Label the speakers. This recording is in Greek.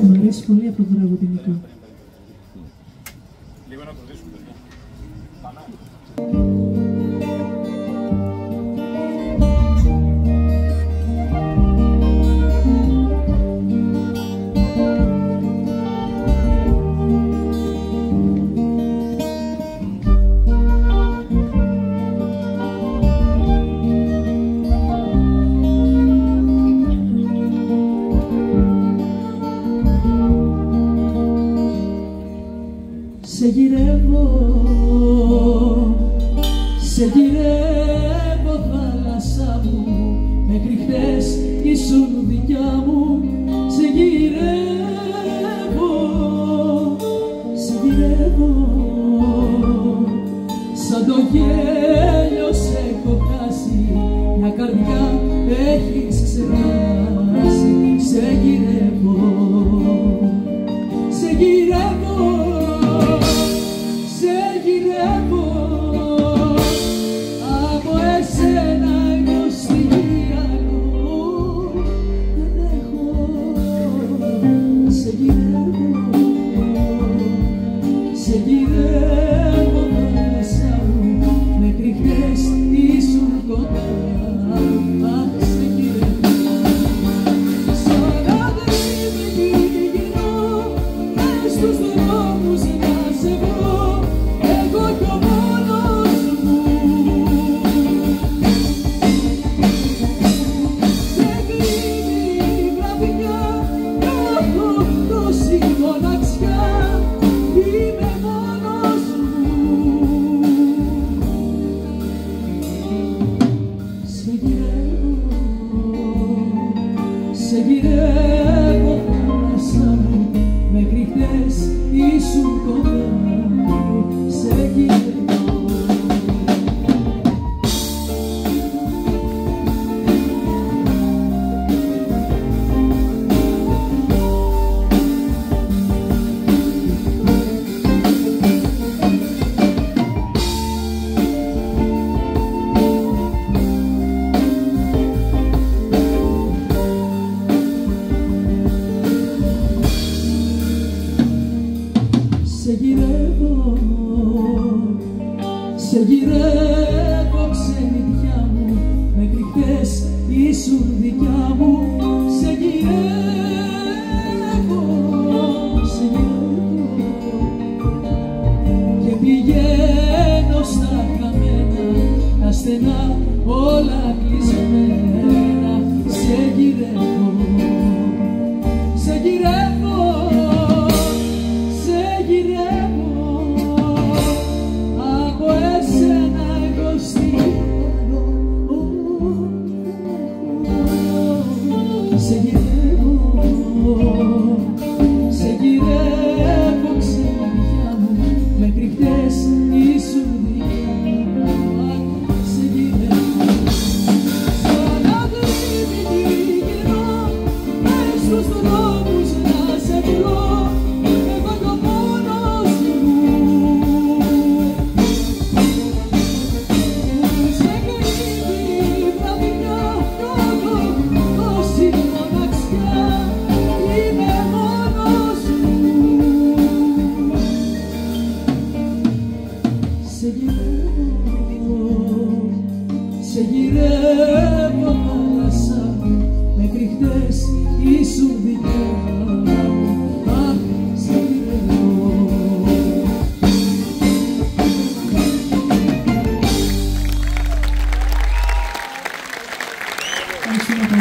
Speaker 1: Μου αρέσει πολύ αυτό το τραγουδινικό.
Speaker 2: Λίγο να το δίσουμε, παιδιά.
Speaker 1: Σε γυρεύω θάλασσά μου, μέχρι χτες ήσουν δικιά μου. Σε γυρεύω, σαν το γέλιο σε έχω χάσει, μια καρδιά έχεις ξεχάσει. Σε γυρεύω, σε γυρεύω, σε γυρεύω. Σε γυρεύω μέσα μου, μέχρι χθες ήσουν κοντά. Αχ, σε γυρεύω, σαν αγρίμη γυρνώ, μες στους δρόμους να σε βρω, εγώ κι ο μόνος μου. Σε κρύβει η βραδιά, νιώθω τόση μοναξιά. Σε γυρεύω θάλασσά μου, μέχρι χθες ήσουν κοντά. Σε γυρεύω. Σε γυρεύω ξενιτιά μου, μέχρι χθες ήσουν δικιά μου. Σε γυρεύω, σε γυρεύω και πηγαίνω στα χαμένα, τα στενά όλα κλεισμένα. Σε γυρεύω, σε γυρεύω, σε γυρεύω. Από εσένα εγώ στείλω, σε γυρεύω, σε γυρεύω ξενιτιά μου, μέχρι χτες ήσουν δικιά μου. Σε γυρεύω, σαν αγρίμη γυρνώ, μες στους δρόμους να σε βρω, εγώ κι ο μόνος μου. Σε κρύβει η βραδιά, νιώθω τόση μοναξιά, είμαι μόνος μου. Σε γυρεύω, σε γυρεύω θάλασσά μου, μέχρι χτες ήσουν δικιά μου. Αχ, σε γυρεύω. Ευχαριστούμε.